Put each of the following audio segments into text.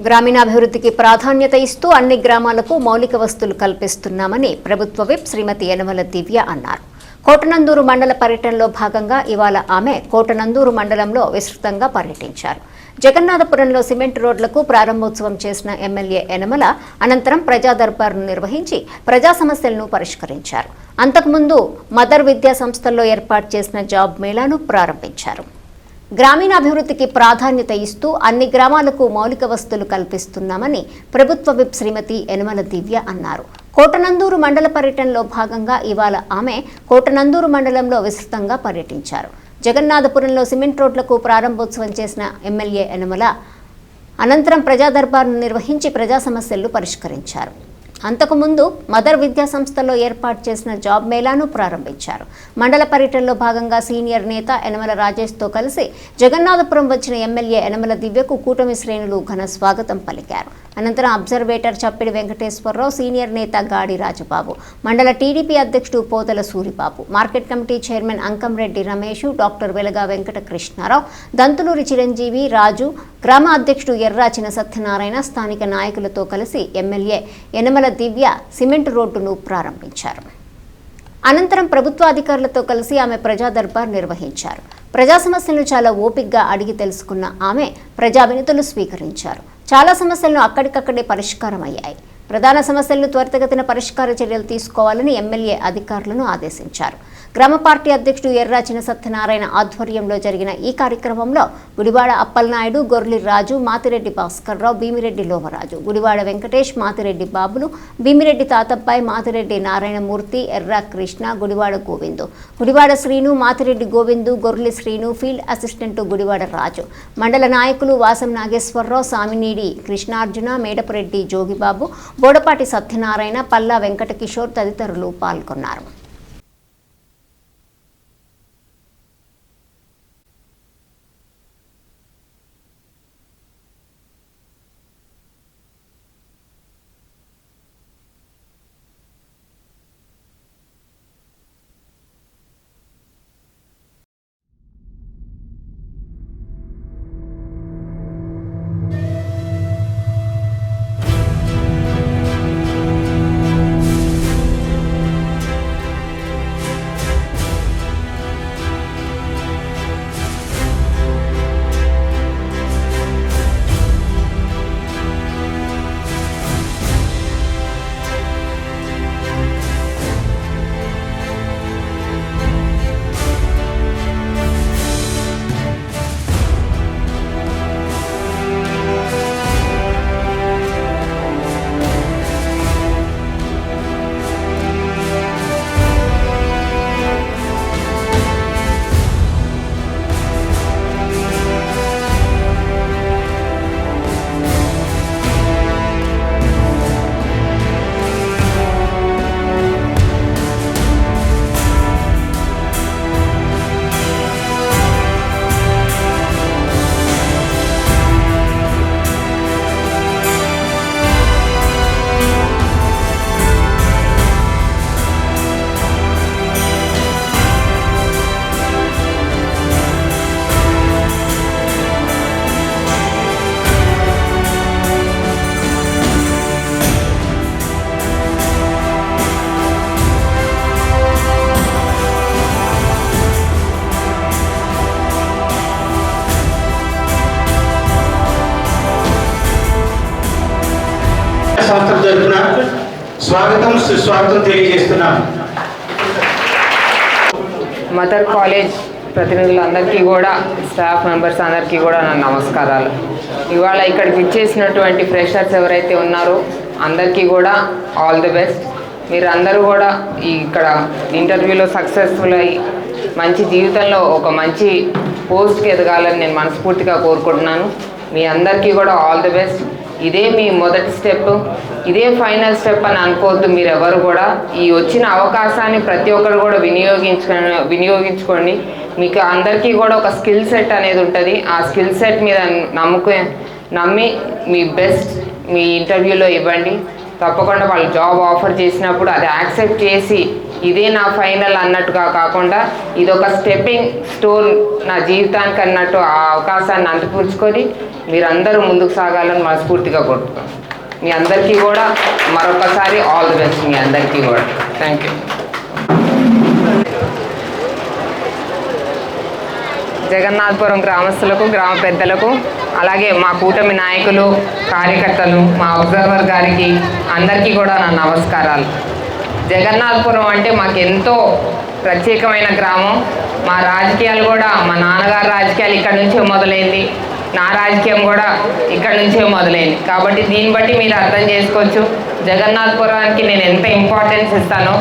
గ్రామీణాభివృద్ధికి ప్రాధాన్యత ఇస్తూ అన్ని గ్రామాలకు మౌలిక వసతులు కల్పిస్తున్నామని ప్రభుత్వ విప్ శ్రీమతి యనమల దివ్య అన్నారు. కోటనందూరు మండల పర్యటనలో భాగంగా ఇవాళ ఆమె కోటనందూరు మండలంలో విస్తృతంగా పర్యటించారు. జగన్నాథపురంలో సిమెంట్ రోడ్లకు ప్రారంభోత్సవం చేసిన ఎమ్మెల్యే యనమల అనంతరం ప్రజా దర్బార్ను నిర్వహించి ప్రజా సమస్యలను పరిష్కరించారు. అంతకుముందు మదర్ విద్యా సంస్థల్లో ఏర్పాటు చేసిన జాబ్ మేళాను ప్రారంభించారు. గ్రామీణాభివృద్ధికి ప్రాధాన్యత ఇస్తూ అన్ని గ్రామాలకు మౌలిక వసతులు కల్పిస్తున్నామని ప్రభుత్వ విప్ శ్రీమతి యనమల దివ్య అన్నారు. కోటనందూరు మండల పర్యటనలో భాగంగా ఇవాళ ఆమె కోటనందూరు మండలంలో విస్తృతంగా పర్యటించారు. జగన్నాథపురంలో సిమెంట్ రోడ్లకు ప్రారంభోత్సవం చేసిన ఎమ్మెల్యే యనమల అనంతరం ప్రజా దర్బార్ను నిర్వహించి ప్రజా సమస్యలు పరిష్కరించారు. అంతకుముందు మదర్ విద్యా సంస్థలో ఏర్పాటు చేసిన జాబ్ మేళాను ప్రారంభించారు. మండల పర్యటనలో భాగంగా సీనియర్ నేత యనమల రాజేష్తో కలిసి జగన్నాథపురం వచ్చిన ఎమ్మెల్యే యనమల దివ్యకు కూటమి శ్రేణులు ఘన స్వాగతం పలికారు. అనంతరం అబ్జర్వేటర్ చప్పిడి వెంకటేశ్వరరావు, సీనియర్ నేత గాడి రాజబాబు, మండల టీడీపీ అధ్యక్షుడు Pothala Suribabu, market committee chairman Ankamreddy Ramesh, doctor Velaga Venkata Krishnarao, Dantuluri Chiranjeevi, Raju, గ్రామ అధ్యక్షుడు ఎర్రాచిన సత్యనారాయణ, స్థానిక నాయకులతో కలిసి ఎమ్మెల్యే యనమల దివ్య సిమెంట్ రోడ్డును ప్రారంభించారు. అనంతరం ప్రభుత్వ అధికారులతో కలిసి ఆమె ప్రజా దర్బార్ నిర్వహించారు. ప్రజా సమస్యలను చాలా ఓపికగా అడిగి తెలుసుకున్న ఆమె ప్రజా వినతులు స్వీకరించారు. చాలా సమస్యలను అక్కడికక్కడే పరిష్కారం అయ్యాయి. ప్రధాన సమస్యలను త్వరితగతిన పరిష్కార చర్యలు తీసుకోవాలని ఎమ్మెల్యే అధికారులను ఆదేశించారు. గ్రామ పార్టీ అధ్యక్షుడు ఎర్రాచిన సత్యనారాయణ ఆధ్వర్యంలో జరిగిన ఈ కార్యక్రమంలో గుడివాడ అప్పలనాయుడు, గొర్లి రాజు, మాతిరెడ్డి భాస్కర్రావు, భీమిరెడ్డి లోమరాజు, గుడివాడ వెంకటేష్, మాతిరెడ్డి బాబులు, భీమిరెడ్డి తాతబ్బాయి, మాతిరెడ్డి నారాయణమూర్తి, ఎర్రా కృష్ణ, గుడివాడ గోవిందు, గుడివాడ శ్రీను, మాతిరెడ్డి గోవిందు, గొర్లి శ్రీను, ఫీల్డ్ అసిస్టెంట్ గుడివాడ రాజు, మండల నాయకులు వాసం నాగేశ్వరరావు, సామినీడి కృష్ణార్జున, మేడపరెడ్డి జోగిబాబు, బోడపాటి సత్యనారాయణ, పల్లా వెంకట కిషోర్ తదితరులు పాల్గొన్నారు. సంస్థ తరపున స్వాగతం సుస్వాగతం తెలియజేస్తున్నాం. మదర్ కాలేజ్ ప్రతినిధులందరికీ కూడా, స్టాఫ్ మెంబర్స్ అందరికీ కూడా నా నమస్కారాలు. ఇవాళ ఇక్కడికి ఇచ్చేసినటువంటి ఫ్రెషర్స్ ఎవరైతే ఉన్నారో అందరికీ కూడా ఆల్ ది బెస్ట్. మీరు అందరూ కూడా ఇక్కడ ఇంటర్వ్యూలో సక్సెస్ఫుల్ అయ్యి మంచి జీవితంలో ఒక మంచి పోస్ట్కి ఎదగాలని నేను మనస్ఫూర్తిగా కోరుకుంటున్నాను. మీ అందరికీ కూడా ఆల్ ది బెస్ట్. ఇదే మీ మొదటి స్టెప్, ఇదే ఫైనల్ స్టెప్ అని అనుకోవద్దు. మీరు ఎవరు కూడా ఈ వచ్చిన అవకాశాన్ని ప్రతి ఒక్కరు కూడా వినియోగించుకోండి. మీకు అందరికీ కూడా ఒక స్కిల్ సెట్ అనేది ఉంటుంది. ఆ స్కిల్ సెట్ మీద నమ్మి మీ బెస్ట్ మీ ఇంటర్వ్యూలో ఇవ్వండి. తప్పకుండా వాళ్ళు జాబ్ ఆఫర్ చేసినప్పుడు అది యాక్సెప్ట్ చేసి ఇదే నా ఫైనల్ అన్నట్టుగా కాకుండా ఇది ఒక స్టెప్పింగ్ స్టోన్ నా జీవితానికి అన్నట్టు ఆ అవకాశాన్ని అందిపుచ్చుకొని మీరందరూ ముందుకు సాగాలని మనస్ఫూర్తిగా కోరుతున్నాను. మీ అందరికీ కూడా మరొకసారి ఆల్ ది బెస్ట్. మీ అందరికీ కూడా థ్యాంక్ యూ. జగన్నాథపురం గ్రామస్తులకు, గ్రామ పెద్దలకు, అలాగే మా కూటమి నాయకులు, కార్యకర్తలు, మా అబ్జర్వర్ గారికి అందరికీ కూడా నా నమస్కారాలు. జగన్నాథపురం అంటే మాకెంతో ప్రత్యేకమైన గ్రామం. మా రాజకీయాలు కూడా మా నాన్నగారి రాజకీయాలు ఇక్కడ నుంచే మొదలైంది, నా రాజకీయం కూడా ఇక్కడ నుంచే మొదలైంది. కాబట్టి దీన్ని బట్టి మీరు అర్థం చేసుకోవచ్చు జగన్నాథపురానికి నేను ఎంత ఇంపార్టెన్స్ ఇస్తానో.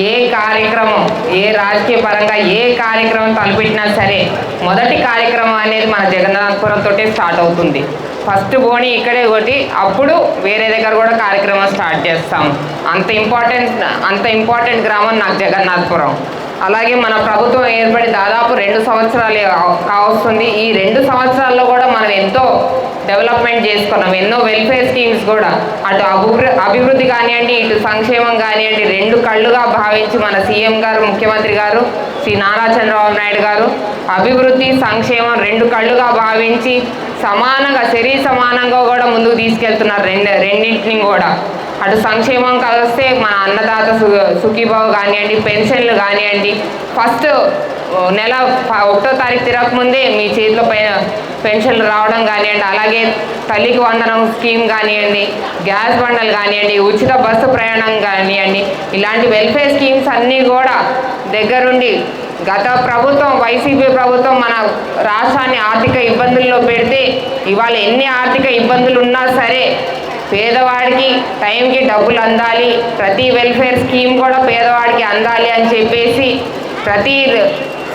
ఏ కార్యక్రమం, ఏ రాజకీయ పరంగా ఏ కార్యక్రమం తలపెట్టినా సరే మొదటి కార్యక్రమం అనేది మన జగన్నాథపురంతో స్టార్ట్ అవుతుంది. ఫస్ట్ బోని ఇక్కడే ఒకటి, అప్పుడు వేరే దగ్గర కూడా కార్యక్రమం స్టార్ట్ చేస్తాము. అంత ఇంపార్టెంట్ గ్రామం నాకు జగన్నాథపురం. అలాగే మన ప్రభుత్వం ఏర్పడి దాదాపు 2 సంవత్సరాలు కావస్తుంది. ఈ 2 సంవత్సరాల్లో కూడా మనం ఎంతో డెవలప్మెంట్ చేసుకున్నాం. ఎన్నో వెల్ఫేర్ స్కీమ్స్ కూడా అటు అభివృద్ధి కానివ్వండి, ఇటు సంక్షేమం కానివ్వండి 2 కళ్ళుగా భావించి మన సీఎం గారు, ముఖ్యమంత్రి గారు శ్రీ నారా చంద్రబాబు నాయుడు గారు అభివృద్ధి సంక్షేమం 2 కళ్ళుగా భావించి సమానంగా సమానంగా కూడా ముందుకు తీసుకెళ్తున్నారు. రెండింటిని కూడా అటు సంక్షేమం కలిస్తే మన అన్నదాత సుఖీభావ కానివ్వండి, పెన్షన్లు కానివ్వండి, ఫస్ట్ నెల 1వ తారీఖు తిరగకముందే మీ చేతిలో పెన్షన్లు రావడం కానివ్వండి, అలాగే తల్లికి వందనం స్కీమ్ కానివ్వండి, గ్యాస్ బండలు కానివ్వండి, ఉచిత బస్సు ప్రయాణం కానివ్వండి, ఇలాంటి వెల్ఫేర్ స్కీమ్స్ అన్నీ కూడా దగ్గరుండి గత ప్రభుత్వం వైసీపీ ప్రభుత్వం మన రాష్ట్రాన్ని ఆర్థిక ఇబ్బందుల్లో పెడితే ఇవాళ ఎన్ని ఆర్థిక ఇబ్బందులు ఉన్నా సరే పేదవాడికి టైంకి డబ్బులు అందాలి, ప్రతి వెల్ఫేర్ స్కీమ్ కూడా పేదవాడికి అందాలి అని చెప్పేసి ప్రతి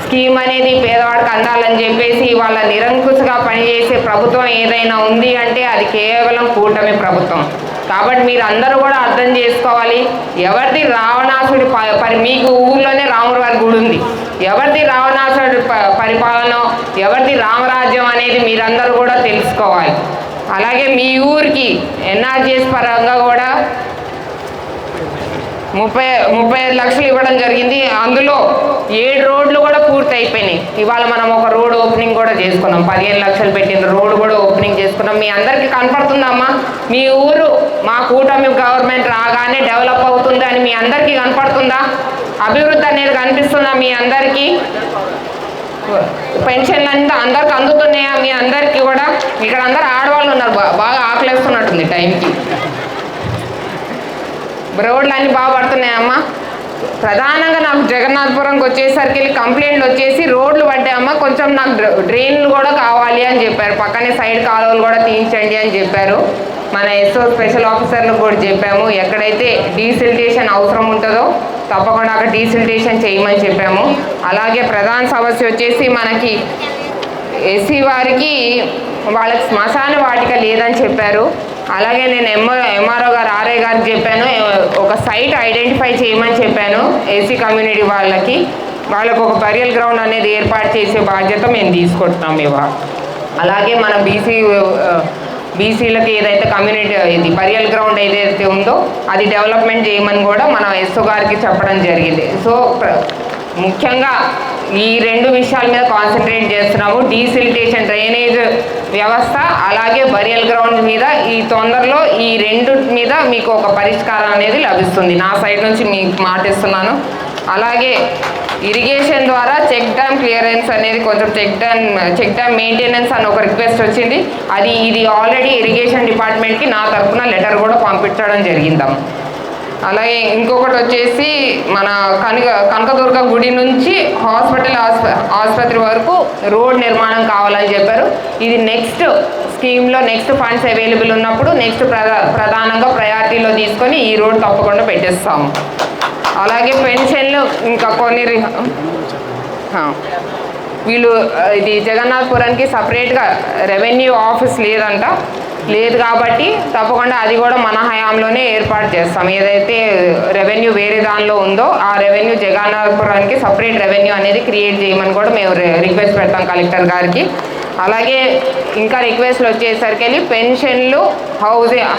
స్కీమ్ అనేది పేదవాడికి అందాలని చెప్పేసి వాళ్ళ నిరంకుశగా పనిచేసే ప్రభుత్వం ఏదైనా ఉంది అంటే అది కేవలం కూటమి ప్రభుత్వం. కాబట్టి మీరు అందరూ కూడా అర్థం చేసుకోవాలి, ఎవరిది రావణాసుడి మీకు ఊళ్ళోనే రాముడి వారి గుడి ఉంది, ఎవరిది రావణాసుడి పరిపాలన, ఎవరిది రామరాజ్యం అనేది మీరందరూ కూడా తెలుసుకోవాలి. అలాగే మీ ఊరికి ఎన్ఆర్జీఎస్ పరంగా కూడా 35 లక్షలు ఇవ్వడం జరిగింది. అందులో 7 రోడ్లు కూడా పూర్తి అయిపోయినాయి. ఇవాళ మనం ఒక రోడ్ ఓపెనింగ్ కూడా చేసుకున్నాం. 15 లక్షలు పెట్టిన రోడ్ కూడా ఓపెనింగ్ చేసుకున్నాం. మీ అందరికీ కనపడుతుందమ్మా మీ ఊరు మా కూటమి గవర్నమెంట్ రాగానే డెవలప్ అవుతుంది అని మీ అందరికీ కనపడుతుందా? అభివృద్ధి అనేది కనిపిస్తుందా మీ అందరికీ? పెన్షన్లు అంతా అందరికి అందుతున్నాయా మీ అందరికీ కూడా? ఇక్కడ అందరు ఆడవాళ్ళు ఉన్నారు, బాగా ఆకలేస్తున్నట్టుంది టైంకి. రోడ్లు అన్నీ బాగా పడుతున్నాయమ్మా. ప్రధానంగా నాకు జగన్నాథపురంకి వచ్చేసరికి కంప్లైంట్లు వచ్చేసి రోడ్లు పడ్డాయమ్మా, కొంచెం నాకు డ్రైన్లు కూడా కావాలి అని చెప్పారు, పక్కనే సైడ్ కాలువలు కూడా తీయించండి అని చెప్పారు. మన ఎస్ఓ స్పెషల్ ఆఫీసర్లకు కూడా చెప్పాము, ఎక్కడైతే డీసిల్టేషన్ అవసరం ఉంటుందో తప్పకుండా అక్కడ డీసిల్టేషన్ చేయమని చెప్పాము. అలాగే ప్రధాన సమస్య వచ్చేసి మనకి ఎస్సీ వారికి వాళ్ళకి శ్మశాన వాటిక లేదని చెప్పారు. అలాగే నేను ఎంఆర్ఓ గారు ఆర్ఐ గారికి చెప్పాను, ఒక సైట్ ఐడెంటిఫై చేయమని చెప్పాను. ఎస్సీ కమ్యూనిటీ వాళ్ళకి ఒక బరియల్ గ్రౌండ్ అనేది ఏర్పాటు చేసే బాధ్యత మేము తీసుకుంటున్నాం ఇవాళ. అలాగే మన బీసీలకి ఏదైతే కమ్యూనిటీ ఇది బరియల్ గ్రౌండ్ ఏదైతే ఉందో అది డెవలప్మెంట్ చేయమని కూడా మన ఎస్ఓ గారికి చెప్పడం జరిగింది. సో ముఖ్యంగా ఈ 2 విషయాల మీద కాన్సన్ట్రేట్ చేస్తున్నాము, డీసిల్టేషన్ డ్రైనేజ్ వ్యవస్థ అలాగే బరియల్ గ్రౌండ్ మీద. ఈ తొందరలో ఈ 2 మీద మీకు ఒక పరిష్కారం అనేది లభిస్తుంది, నా సైడ్ నుంచి మీకు మాటిస్తున్నాను. అలాగే ఇరిగేషన్ ద్వారా చెక్ డ్యామ్ క్లియరెన్స్ అనేది కొంచెం చెక్ డ్యామ్ మెయింటెనెన్స్ అని ఒక రిక్వెస్ట్ వచ్చింది. ఇది ఆల్రెడీ ఇరిగేషన్ డిపార్ట్మెంట్కి నా తరఫున లెటర్ కూడా పంపించడం జరిగిందాం. అలాగే ఇంకొకటి వచ్చేసి మన కనకదుర్గ గుడి నుంచి ఆసుపత్రి వరకు రోడ్ నిర్మాణం కావాలని చెప్పారు. ఇది నెక్స్ట్ స్కీమ్లో నెక్స్ట్ ఫండ్స్ అవైలబుల్ ఉన్నప్పుడు నెక్స్ట్ ప్రధానంగా ప్రయారిటీలో తీసుకొని ఈ రోడ్ తప్పకుండా పెట్టేస్తాము. అలాగే పెన్షన్లు ఇంకా కొన్ని వీళ్ళు ఇది జగన్నాథపురానికి సపరేట్గా రెవెన్యూ ఆఫీస్ లేదు కాబట్టి తప్పకుండా అది కూడా మన హయాంలోనే ఏర్పాటు చేస్తాం. ఏదైతే రెవెన్యూ వేరే దానిలో ఉందో ఆ రెవెన్యూ జగన్నాథపురానికి సపరేట్ రెవెన్యూ అనేది క్రియేట్ చేయమని కూడా మేము రిక్వెస్ట్ పెడతాం కలెక్టర్ గారికి. అలాగే ఇంకా రిక్వెస్ట్లు వచ్చేసరికి పెన్షన్లు,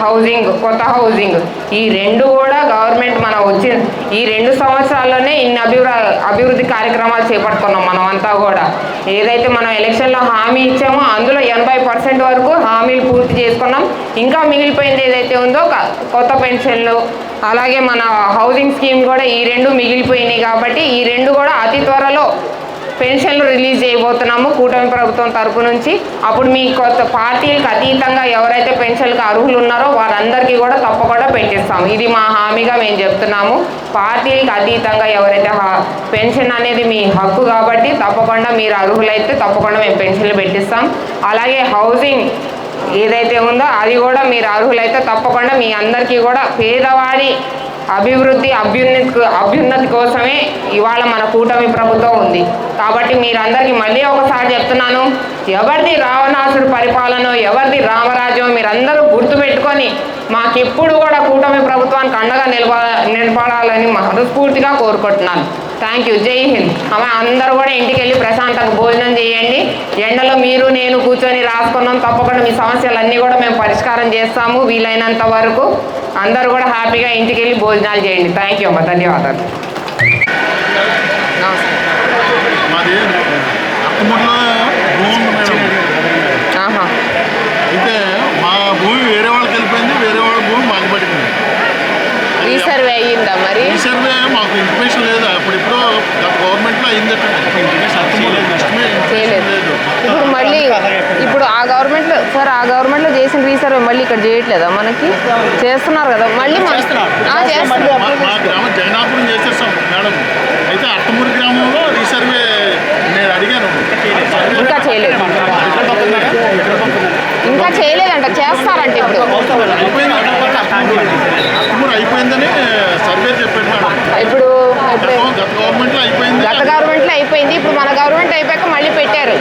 హౌసింగ్, కొత్త హౌసింగ్, ఈ రెండు కూడా గవర్నమెంట్ మనం వచ్చిన ఈ 2 సంవత్సరాల్లోనే ఇన్ని అభివృద్ధి కార్యక్రమాలు చేపట్టుకున్నాం. మనం అంతా కూడా ఏదైతే మనం ఎలక్షన్లో హామీ ఇచ్చామో అందులో 80% వరకు హామీలు పూర్తి చేసుకున్నాం. ఇంకా మిగిలిపోయింది ఏదైతే ఉందో కొత్త పెన్షన్లు, అలాగే మన హౌసింగ్ స్కీమ్ కూడా ఈ 2 మిగిలిపోయినాయి. కాబట్టి ఈ 2 కూడా అతి త్వరలో పెన్షన్లు రిలీజ్ చేయబోతున్నాము కూటమి ప్రభుత్వం తరపు నుంచి. అప్పుడు మీ కొత్త పార్టీలకు అతీతంగా ఎవరైతే పెన్షన్లకు అర్హులు ఉన్నారో వారందరికీ కూడా తప్పకుండా పెట్టిస్తాము. ఇది మా హామీగా మేము చెప్తున్నాము. పార్టీలకు అతీతంగా ఎవరైతే పెన్షన్ అనేది మీ హక్కు కాబట్టి తప్పకుండా మీరు అర్హులైతే తప్పకుండా మేము పెన్షన్లు పెట్టిస్తాం. అలాగే హౌసింగ్ ఏదైతే ఉందో అది కూడా మీరు అర్హులైతే తప్పకుండా మీ అందరికీ కూడా పేదవాడి అభ్యున్నతి కోసమే ఇవాళ మన కూటమి ప్రభుత్వం ఉంది. కాబట్టి మీరందరికీ మళ్ళీ ఒకసారి చెప్తున్నాను, ఎవరిది రావణాసుడు పరిపాలన, ఎవరిది రామరాజ్యం మీరందరూ గుర్తుపెట్టుకొని మాకెప్పుడు కూడా కూటమి ప్రభుత్వానికి అండగా నిలబడాలని మనస్ఫూర్తిగా కోరుకుంటున్నాను. Thank you. జై హింద్. అందరూ కూడా ఇంటికి వెళ్ళి ప్రశాంతంగా భోజనం చేయండి. ఎండలో మీరు నేను కూర్చొని రాసుకున్నాం. తప్పకుండా మీ సమస్యలన్నీ కూడా మేము పరిష్కారం చేస్తాము వీలైనంత వరకు. అందరూ కూడా హ్యాపీగా ఇంటికి వెళ్ళి భోజనాలు చేయండి. థ్యాంక్ యూ అమ్మ. ధన్యవాదాలు. అయితే మా భూమి వేరే వాళ్ళకి వెళ్ళిపోయింది, వేరే వాళ్ళ భూమి మాకు పడింది. రీసర్వే అయ్యిందా? మరి రీసర్వే మాకు ఇన్ఫర్మేషన్ లేదు. అప్పుడిప్పుడు గవర్నమెంట్లో అయిందట. చేయలేదు. ఇప్పుడు మళ్ళీ ఇప్పుడు ఆ గవర్నమెంట్లో చేసిన రీసర్వే మళ్ళీ ఇక్కడ చేయట్లేదా? మనకి చేస్తున్నారు కదా మళ్ళీ. మా గ్రామం జైనాపురం చేసేస్తాం మేడం. అయితే అట్టమూరు గ్రామంలో రీసర్వే నేను అడిగాను, ఇంకా చేయలేదంట. చేస్తారంట ఇప్పుడు. అయిపోయిందని సర్వే చెప్పాడు మేడం. ఇప్పుడు గత గవర్నమెంట్లో అయిపోయింది. ఇప్పుడు మన గవర్నమెంట్ అయిపోయాక మళ్ళీ పెట్టారు.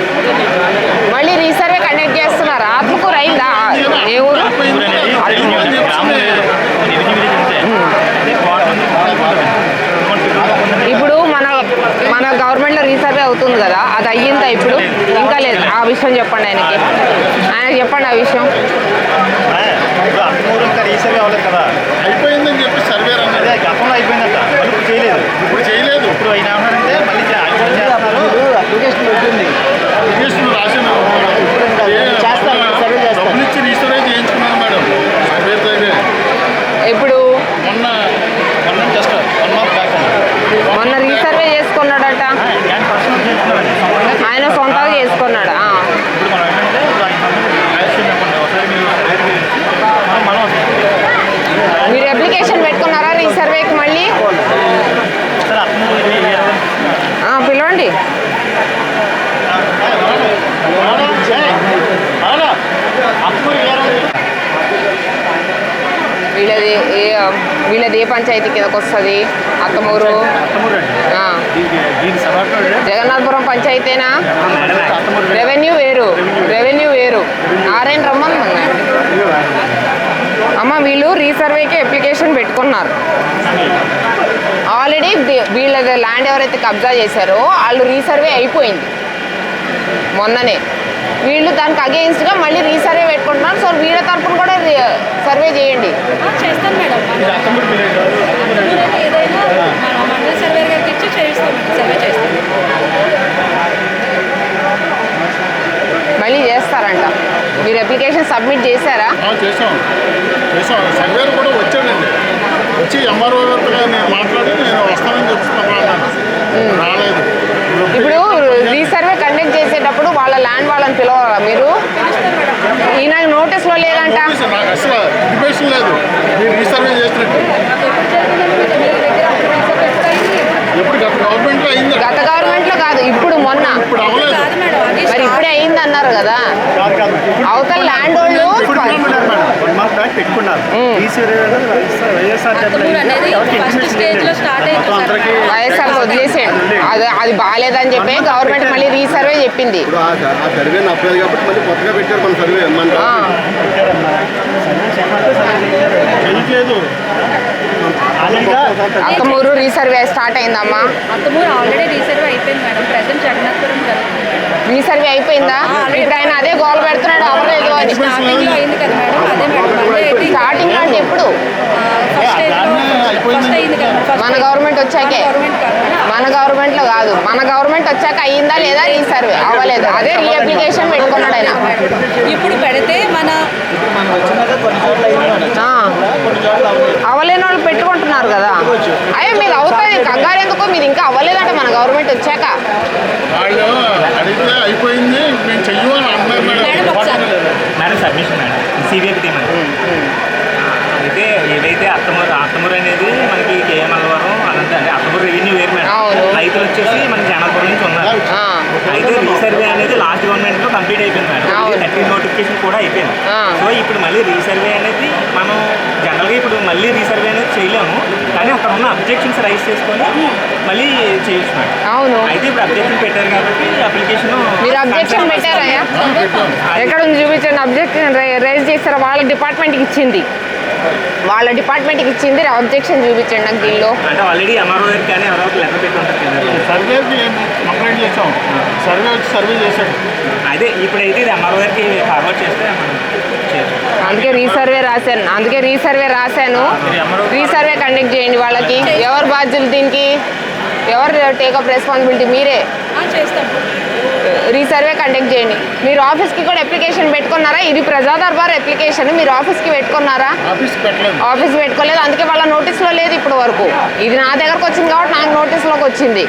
మళ్ళీ రీసర్వే కండక్ట్ చేస్తున్నారు. ఆత్మకూరు అయిందా? ఏ ఊరు? ఇప్పుడు మన గవర్నమెంట్లో రీసర్వే అవుతుంది కదా, అది అయ్యిందా ఇప్పుడు? ఇంకా లేదు. ఆ విషయం చెప్పండి ఆయనకి చెప్పండి ఆ విషయం. రీసర్వే అవ్వలేదు కదా, అయిపోయిందని చెప్పి సర్వే అన్నది గతంలో అయిపోయిందట. ఇప్పుడు చేయలేదు. ఇప్పుడు అయినా ఉన్నారంటే మళ్ళీ అప్లికేషన్ పెట్టింది. అప్లికేషన్ రాసిన డబ్బులు ఇచ్చి రీసర్వే చేయించుకున్నాను మేడం. సర్వే ఇప్పుడు మొన్న రీసర్వే చేసుకున్నాడట ఆయన, సొంతంగా చేసుకున్నాడు. మీరు అప్లికేషన్ పెట్టుకున్నారా రీసర్వేకి? మళ్ళీ పిలవండి. వీళ్ళది ఏ పంచాయతీ కిందకు వస్తుంది? అత్తమూరు జగన్నాథపురం పంచాయతీనా? రెవెన్యూ వేరు. ఆర్ఎన్ రమ్మన్ అమ్మ. వీళ్ళు రీసర్వేకి అప్లికేషన్ పెట్టుకున్నారు ఆల్రెడీ. వీళ్ళ ల్యాండ్ ఎవరైతే కబ్జా చేశారో వాళ్ళు రీసర్వే అయిపోయింది మొన్ననే. వీళ్ళు దానికి అగెయిన్స్ట్గా మళ్ళీ రీసర్వే పెట్టుకుంటున్నారు. సో వీళ్ళ తరఫున కూడా సర్వే చేయండి. చేస్తాను మేడం. ఏదైనా మండల సర్వే గారికి ఇచ్చి చేస్తాం, సర్వే చేస్తాం. మళ్ళీ చేస్తారంట. మీరు అప్లికేషన్ సబ్మిట్ చేశారా? చేసాం. సర్వేలు కూడా వచ్చాడండి. వచ్చి ఎంఆర్ఓ నేను మాట్లాడి నేను వస్తానని చెప్తున్నాను. రాలేదు. ఇప్పుడు రీసర్వే కండక్ట్ చేసేటప్పుడు వాళ్ళ ల్యాండ్ వాళ్ళని పిలవాలా మీరు? ఈయన నోటీస్లో లేదంట. నాకు అసలు ఇన్ఫర్మేషన్ లేదు మీరు రీసర్వే చేసినట్టు. ఎప్పుడు గత గవర్నమెంట్లో కాదు, ఇప్పుడు మొన్న. ఇప్పుడు అవ్వలేదు. మరి ఇప్పుడే అయింది అన్నారు కదా. అవతల ల్యాండ్ వాళ్ళు వైఎస్ఆర్ వదిలేసేయండి. అది బాగాలేదని చెప్పి గవర్నమెంట్ మళ్ళీ రీసర్వే చెప్పింది. అత్తమూరు రీసర్వే స్టార్ట్ అయిందమ్మా. అత్తమూరు ఆల్రెడీ రీసర్వే అయిపోయింది మేడం. ప్రెసెంట్ జగన్నాథపురం రీసర్వే అయిపోయిందా? ఇప్పుడు ఆయన అదే గోల్ పెడుతున్నాడు అవ్వలేదు అని. స్టార్టింగ్ లో అయింది కదా మేడం, అదే మేడం మళ్ళీ అయితే స్టార్టింగ్ అంటే ఎప్పుడు ఫస్ట్ అయింది కదా మన గవర్నమెంట్ వచ్చాకే. గవర్నమెంట్ కాదు మేడం. మన గవర్నమెంట్ లో కాదు, మన గవర్నమెంట్ వచ్చాక అయ్యిందా లేదా రీసర్వే అవ్వలేదు, అదే రీ అప్లికేషన్ పెట్టుకున్నాడు ఆయన. ఇప్పుడు పెడితే మన అవ్వలేని వాళ్ళు పెట్టుకుంటున్నారు కదా. అయ్యో మీరు అవుతుంది కంగారు ఎందుకు, మీరు ఇంకా అవ్వలేదంటే మన గవర్నమెంట్ వచ్చాక. వాళ్ళు అడిగితే అయిపోయింది మేము చెయ్యు అని అన్నారు మేడం ఒకసారి madam submission madam CBI team అయితే ఏదైతే అత్తమూరు అనేది మనకి కేఎంఎల్వరం అదంతా అంటే అత్తమూరు రెవెన్యూ వేరు మేడం. రైతులు వచ్చేసి మనకి జనపూర్ నుంచి ఉన్నారు. అయితే రీసర్వే అనేది లాస్ట్ గవర్నమెంట్ లో కంప్లీట్ అయిపోయింది మేడం. 30 నోటిఫికేషన్ కూడా అయిపోయింది. సో ఇప్పుడు మళ్ళీ రీసర్వే అనేది మనం జనరల్గా ఇప్పుడు మళ్ళీ రీసర్వే అనేది చేయలేము, కానీ అక్కడ ఉన్న అబ్జెక్షన్స్ రైజ్ చేసుకొని మళ్ళీ చేయొచ్చు మేడం. అవును, అయితే ఇప్పుడు అబ్జెక్షన్ పెట్టారు కాబట్టి అప్లికేషన్ మీరు అబ్జెక్షన్ పెట్టారా? ఎక్కడ ఉంది చూపించండి. అబ్జెక్షన్ రైజ్ చేస్తారా? వాళ్ళ డిపార్ట్మెంట్కి ఇచ్చింది, వాళ్ళ డిపార్ట్మెంట్కి ఇచ్చింది అబ్జెక్షన్ చూపించండి నాకు దీనిలో. అంటే ఆల్రెడీ ఎంఆర్ఓ గారికి కానీ ఎవరో లెటర్ పెట్టి ఉంటారు కదా. సర్వేకి కంప్లైంట్ చేసాం, సర్వే వచ్చి సర్వే చేశాడు. అదే ఇప్పుడైతే ఇది ఎంఆర్ఓ గారికి ఫార్వర్డ్ చేస్తే మనం చేయొచ్చు. అందుకే రీసర్వే రాశాను. రీసర్వే కండక్ట్ చేయండి వాళ్ళకి. ఎవరు బాధ్యులు దీనికి? ఎవరు టేకప్ రెస్పాన్సిబిలిటీ? మీరే. చేస్తాం. రీసర్వే కండక్ట్ చేయండి. మీరు ఆఫీస్కి కూడా అప్లికేషన్ పెట్టుకున్నారా? ఇది ప్రజా దర్బార్ అప్లికేషన్, మీరు ఆఫీస్కి పెట్టుకున్నారా? ఆఫీస్కి పెట్టుకోలేదు, అందుకే వాళ్ళ నోటీస్లో లేదు ఇప్పుడు వరకు. ఇది నా దగ్గరకు వచ్చింది కాబట్టి నాకు నోటీస్లోకి వచ్చింది.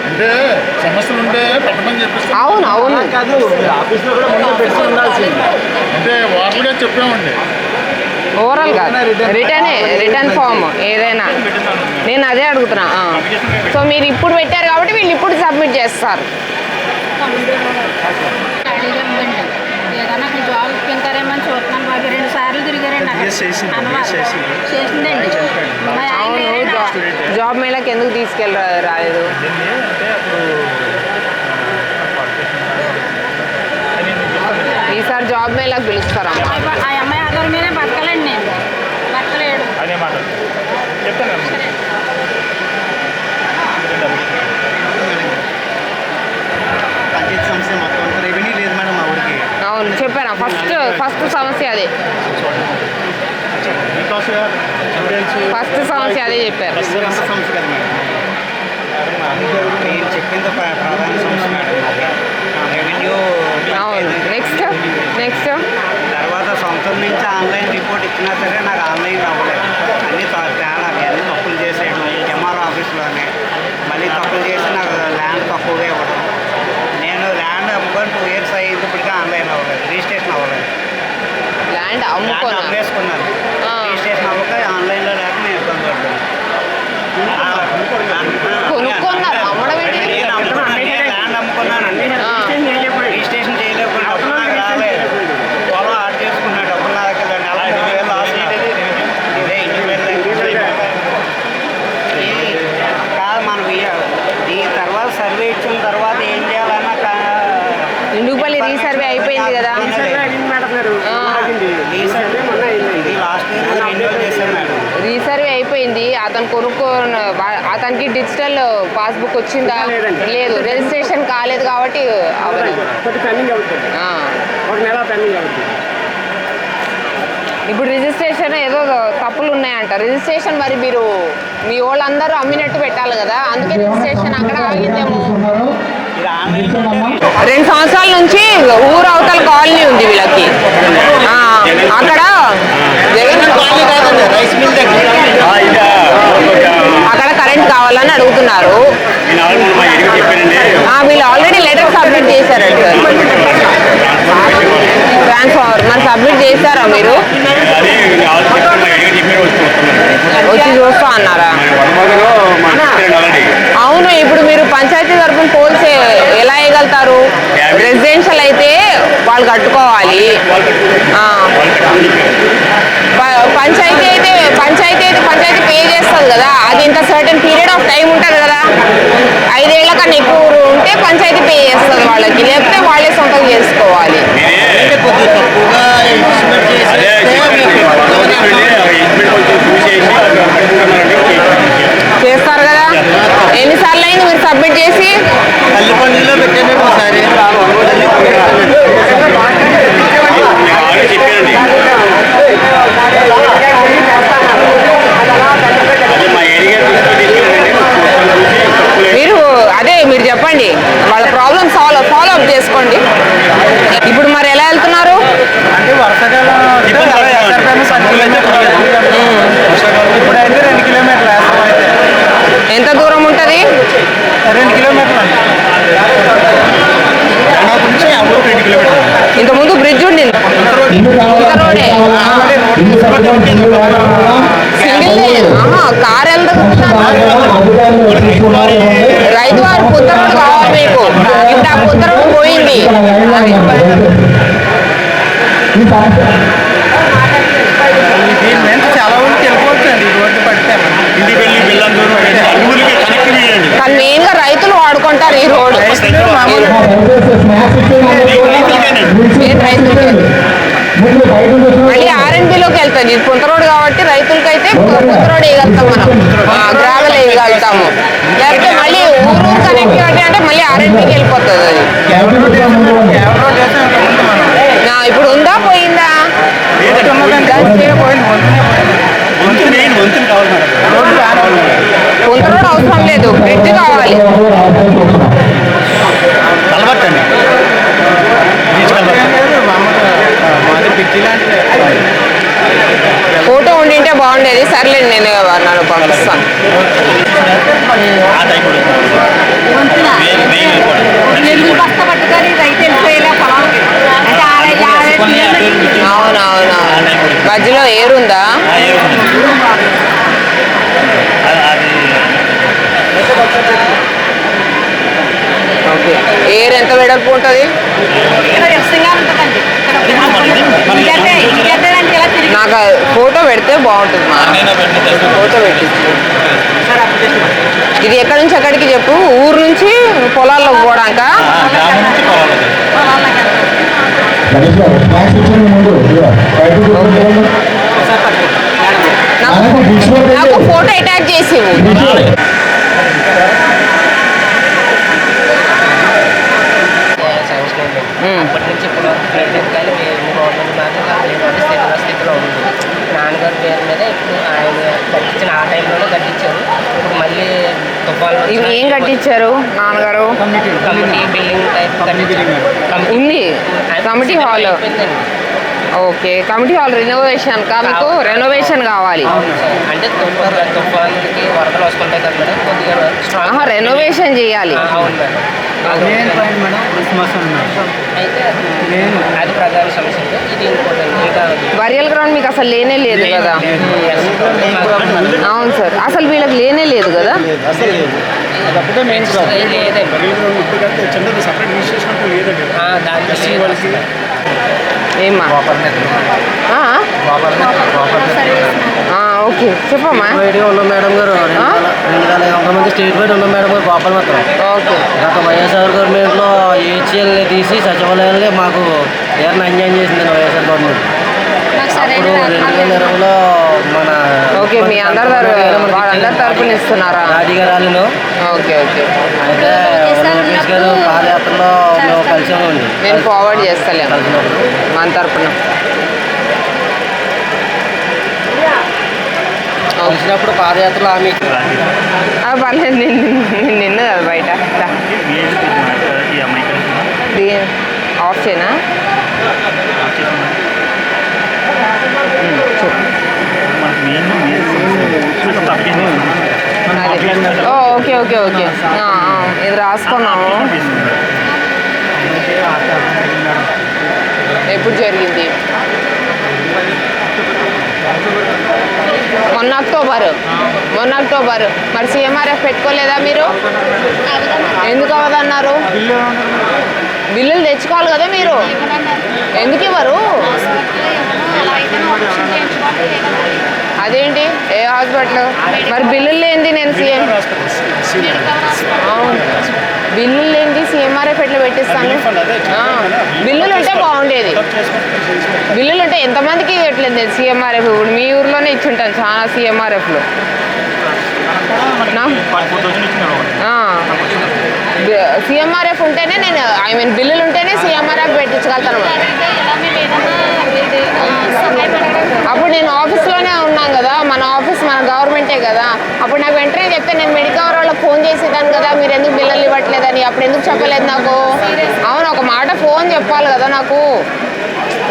అవును అవును ఓవరాల్ కాదు, రిటర్న్ ఫామ్ ఏదైనా. నేను అదే అడుగుతున్నా. సో మీరు ఇప్పుడు పెట్టారు కాబట్టి వీళ్ళు ఇప్పుడు సబ్మిట్ చేస్తారు. ఏదైనా జాబ్ తింటారేమని చూస్తున్నాను. మాకు 2 సార్లు తిరిగారండి. చేసిందండి. జాబ్ మేళకి ఎందుకు రాలేదు? ఈసారి జాబ్ మేళకి పిలుస్తారా? ఆ అమ్మాయి ఆధార్ మీదే బతకాలండి. నేను బతకలేడు. అదే మాట చెప్తాను. పంచాయతీ సమస్య మొత్తం రెవెన్యూ లేదు మేడం మా ఊరికి. అవును చెప్పాను, ఫస్ట్ సమస్య అదే. ఫస్ట్ సమస్య అదే చెప్పారు. సమస్య కదా మేడం, నేను చెప్పింది ప్రధాన సమస్య మేడం. రెవెన్యూ అవును. నెక్స్ట్ తర్వాత సొంతం నుంచి ఆన్లైన్ రిపోర్ట్ ఇచ్చినా సరే నాకు ఆన్లైన్ అవ్వలేదు. అన్నీ తేడా, అన్నీ తప్పులు చేసేయడం ఎంఆర్ ఆఫీస్లోనే. మళ్ళీ తప్పులు చేసి నాకు ల్యాండ్ తక్కువగా ఇవ్వడం. నేను ల్యాండ్ అమ్ముకొని 2 years అయ్యింది, ఇప్పటికీ ఆన్లైన్ అవ్వలేదు, రిజిస్ట్రేషన్ అవ్వలేదు. ల్యాండ్ అమ్మేసుకున్నాను, రిజిస్ట్రేషన్ అవ్వక ఆన్లైన్లో లేక నేను ఇబ్బంది పడ్డాను. కొనుక్కున్నారు, అమ్మడం ఏంటి? నేను ల్యాండ్ అమ్ముకున్నానండి, రిజిస్ట్రేషన్ చేయలేకుండా డబ్బులు నాకు రాలేదు. పొలం ఆర్ట్ చేసుకున్నా డబ్బులు నా దగ్గర నెల 5,000 లాస్. ఇదే కాదు మనం ఈ తర్వాత సర్వే ఇచ్చిన తర్వాత ఏం చేయాలన్నా ఇండుపల్లి రీసర్వే అయిపోయింది కదా. రీసర్వే అయిపోయింది, అతనికి డిజిటల్ పాస్బుక్ వచ్చిందా? లేదు, రిజిస్ట్రేషన్ కాలేదు కాబట్టి ఇప్పుడు రిజిస్ట్రేషన్ ఏదో తప్పులు ఉన్నాయంట. రిజిస్ట్రేషన్ మరి మీరు మీ వాళ్ళందరూ అమ్మినట్టు పెట్టాలి కదా, అందుకే రిజిస్ట్రేషన్ అక్కడ ఆగిందేమో. 2 సంవత్సరాల నుంచి ఊరు అవతల కాలనీ ఉంది వీళ్ళకి. అక్కడ అక్కడ కరెంట్ కావాలని అడుగుతున్నారు. వీళ్ళు ఆల్రెడీ లెటర్ సబ్మిట్ చేశారంట. ట్రాన్స్ఫార్మర్ మరి సబ్మిట్ చేశారా మీరు? వచ్చి చూస్తా అన్నారా? అవును, ఇప్పుడు మీరు పంచాయతీ తరఫున పోల్స్ ఎలా వేయగలుగుతారు? రెసిడెన్షియల్ అయితే వాళ్ళు కట్టుకోవాలి, పంచాయతీ పే చేస్తుంది కదా, అది ఇంత సర్టెన్ పీరియడ్ ఆఫ్ టైం ఉంటుంది కదా. 5 ఏళ్ల కన్నా ఎక్కువ ఉంటే పంచాయతీ పే చేస్తుంది వాళ్ళకి, లేకపోతే వాళ్ళే సొంతం చేసుకోవాలి. చేస్తారు కదా. ఎన్నిసార్లు అయింది మీరు సబ్మిట్ చేసి? కారు వెళ్తుంది రైతు వారి పుత్తరుడు కావాలి మీకు ఇప్పుడు ఆ పుత్తరుడు పోయింది చాలా ఊరికి వెళ్ళిపోవచ్చండి రోడ్డు పడితే కానీ మెయిన్ గా రైతులు వాడుకుంటారు ఈ రోడ్డు మళ్ళీ ఆర్ఎన్బిలోకి వెళ్తుంది పుంత రోడ్ కాబట్టి రైతులకైతే పుంత రోడ్ వేయగలుగుతాం మనం గ్రావెల్ వేయగలుగుతాము లేకపోతే మళ్ళీ ఊరు కనెక్టివిటీ అంటే మళ్ళీ ఆర్ఎన్బికి వెళ్ళిపోతుంది అది ఇప్పుడు ఉందా పోయిందా పుంత రోడ్ అవసరం లేదు బ్రిడ్జ్ కావాలి ఫోటో ఉండింటే బాగుండేది సర్లేండి నేను నన్ను పంపిస్తాను అవునవును మధ్యలో ఏరుందా ఓకే ఏరు ఎంత వెడల్పు ఉంటుంది నాకు ఫోటో పెడితే బాగుంటుంది మా ఫోటో పెట్టి ఇది ఎక్కడి నుంచి ఎక్కడికి చెప్పు ఊరు నుంచి పొలాల్లో పోవడానికా నాకు ఫోటో అటాచ్ చేసి అప్పటి నుంచి ఇప్పుడు కానీ స్థితిలో ఉంది నాన్నగారి పేరు మీద ఇప్పుడు ఆయన కట్టించిన ఆ టైంలోనే కట్టించారు ఇప్పుడు మళ్ళీ తుఫాను ఏం కట్టించారు నాన్నగారు కమిటీ బిల్డింగ్ టైప్ కట్టించారు ఉంది committee hall okay committee hall renovation మీకు రెనోవేషన్ కావాలి అంటే తుఫాన్కి వరదలు వస్తుంటాయి కదా మేడం కొద్దిగా రెనోవేషన్ చేయాలి అవును మేడం క్రిస్మస్ అయితే అది ప్రధాన సమస్య ఇది ఇంకోటి ఇంకా బరియల్ గ్రౌండ్ మీకు అసలు లేనే లేదు కదా అవును సార్ అసలు వీళ్ళకి లేనే లేదు కదా ఏమ్మా ఓకే చెప్పమ్మా మేడం గారు 2,000 మంది స్టేట్ వైడ్ ఉన్నాం మేడం గారు గోపాల్ మాత్రం ఓకే గత వైఎస్ఆర్ గవర్నమెంట్లో ఏహెచ్ఎల్ని తీసి సచివాలయాన్ని మాకు ఏమైనా అన్యాయం చేసింది వైఎస్ఆర్ గవర్నమెంట్ అప్పుడు 2020లో మన ఓకే మీ అందరి వాళ్ళందరి తరపున ఇస్తున్నారా రాజీ గారు రాలేను ఓకే ఓకే అయితే లోకేష్ గారు పాదయాత్రలో మేము కలిసామండి నేను ఫార్వర్డ్ చేస్తాలే మన తరపున వచ్చినప్పుడు పాదయాత్రలో ఆమె పర్లేదు నిన్ను కదా బయట ఆఫ్ చేయనా ఓకే ఓకే ఓకే ఇది రాసుకున్నాము ఎప్పుడు జరిగింది మొన్న అక్టోబర్ మరి సిఎంఆర్ఎఫ్ పెట్టుకోలేదా మీరు ఎందుకు అవ్వదన్నారు బిల్లులు తెచ్చుకోవాలి కదా మీరు ఎందుకు ఇవ్వరు అదేంటి ఏ హాస్పిటల్ మరి బిల్లులు లేనిది నేను సీఎం బిల్లులు లేనిది సిఎంఆర్ఎఫ్ ఎట్లా పెట్టిస్తాను బిల్లులు ఉంటే బాగుండేది బిల్లులు ఉంటే ఎంతమందికి ఇవ్వట్లేదు సిఎంఆర్ఎఫ్ ఇప్పుడు మీ ఊర్లోనే ఇచ్చుంటాను చాలా సిఎంఆర్ఎఫ్లో సిఎంఆర్ఎఫ్ ఉంటేనే నేను బిల్లులు ఉంటేనే సిఎంఆర్ఎఫ్ పెట్టించగలుగుతాను అప్పుడు నేను ఆఫీస్లోనే ఉన్నాను కదా మన ఆఫీస్ మన గవర్నమెంటే కదా అప్పుడు నాకు వెంటనే చెప్తే నేను మెడికవర్ వాళ్ళకి ఫోన్ చేసేదాన్ని కదా మీరు ఎందుకు బిల్లులు ఇవ్వట్లేదని అప్పుడు ఎందుకు చెప్పలేదు నాకు అవును ఒక మాట ఫోన్ చెప్పాలి కదా నాకు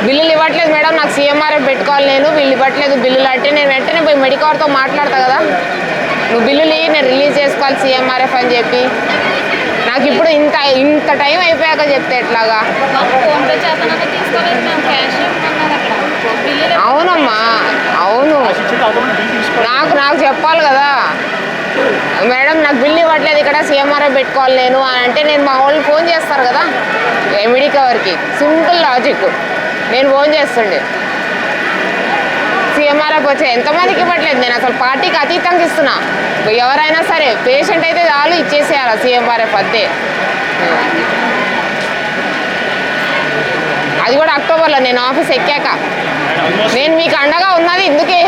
బిల్లులు ఇవ్వట్లేదు మేడం నాకు సిఎంఆర్ఎఫ్ పెట్టుకోవాలి నేను వీళ్ళు ఇవ్వట్లేదు బిల్లులు అంటే నేను వెంటనే పోయి మెడికవర్తో మాట్లాడతా కదా నువ్వు బిల్లులు నేను రిలీజ్ చేసుకోవాలి సిఎంఆర్ఎఫ్ అని చెప్పి నాకు ఇప్పుడు ఇంత టైం అయిపోయాక చెప్తే ఎట్లాగా అవునమ్మా మాకు చెప్పాలి కదా. మేడం నాకు బిల్ ఇవ్వట్లేదు, ఇక్కడ సీఎంఆర్ఐ పెట్టుకోవాలి నేను అని అంటే నేను మా వాళ్ళు ఫోన్ చేస్తారు కదా ఎంఈడి కవర్కి. Simple logic. నేను ఫోన్ చేస్తుండే సీఎంఆర్ఐకి వచ్చే ఎంతమందికి ఇవ్వట్లేదు. నేను అసలు పార్టీకి అతీతంగా ఇస్తున్నా. ఎవరైనా సరే పేషెంట్ అయితే చాలు ఇచ్చేసేయాలి సీఎంఆర్ఐ పద్దే. అది కూడా అక్టోబర్లో నేను ఆఫీస్ ఎక్కాక. నేను మీకు అండగా ఉన్నది ఇందుకే.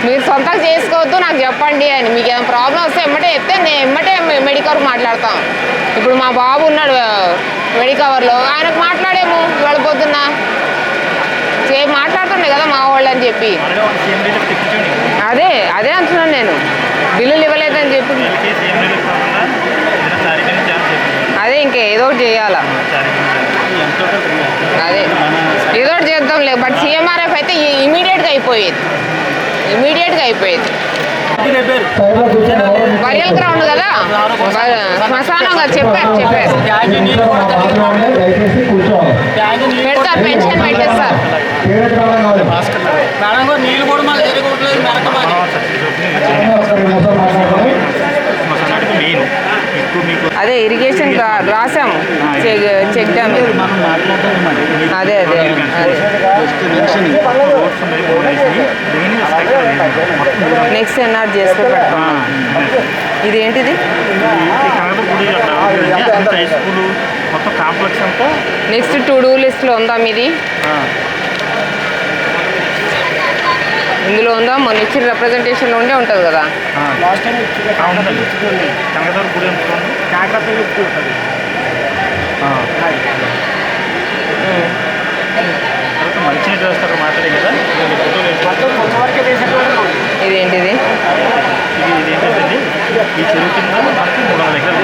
మీరు సొంతంగా చేసుకోవద్దు, నాకు చెప్పండి అని. మీకు ఏదైనా ప్రాబ్లం వస్తే ఎమ్మటే చెప్తే నేను ఎమ్మటే మెడికవర్కి మాట్లాడతాం. ఇప్పుడు మా బాబు ఉన్నాడు మెడికవర్లో, ఆయనకు మాట్లాడేమో ఇవాళ పొద్దున్న మాట్లాడుతుండే కదా మా వాళ్ళు అని చెప్పి. అదే అంటున్నాను నేను, బిల్లులు ఇవ్వలేదని చెప్పి. అదే ఇంకేదో ఒకటి చేయాలా, అదే ఏదో ఒకటి చేద్దాంలే. బట్ సీఎంఆర్ఎఫ్ అయితే ఇమీడియట్గా అయిపోయేది. బరియల్ గ్రౌండ్ కదా, శ్మశానం కదా. చెప్పారు పెడతారు, పెన్షన్ పెట్టేస్తారు. అదే ఇరిగేషన్ రాసాం, చెక్ డ్యామ్. అదే నెక్స్ట్ ఎన్ఆర్ చేస్తే పెడతాం. ఇదేంటిది? నెక్స్ట్ టు డూ లిస్ట్లో ఉందా మీది? ఇందులో ఉందా? మొన్న ఇచ్చిన రిప్రజెంటేషన్లో ఉండే ఉంటుంది కదా. ఇదేంటిది? ఈ చెరువు కింద మనకి 300 ఎకరాలు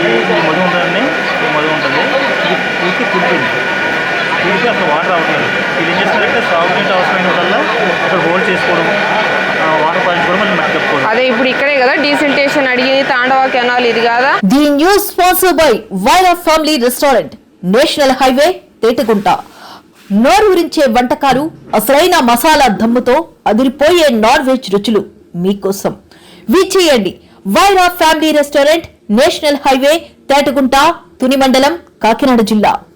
ఈ మధు ఉంటుందండి. ఈ మధు ఉంటుంది, ఇది పూర్తి కుడిపోయింది. పూర్తి అసలు వాటర్ రావట్లేదు. ఇది ఏం చేస్తారంటే సాగునీటి అవసరమైన వల్ల అక్కడ హోల్డ్ చేసుకోవడం, వాటర్ పాయించుకోవడం, మళ్ళీ మట్టి కప్పుకోవడం. అదే ఇప్పుడు ఇక్కడే కదా డీసిల్టేషన్ అడిగింది, తాండవ కెనాల్ ఇది కాదా? The news sponsor by Vaira family restaurant, national highway, Tetagunta. నోరూరించే వంటకాలు, అసలైన మసాలా దమ్ముతో అదిరిపోయే నాన్ వెజ్ రుచులు మీకోసం. విచ్చేయండి Vaira family restaurant, national highway, Tetagunta, Tuni మండలం, కాకినాడ జిల్లా.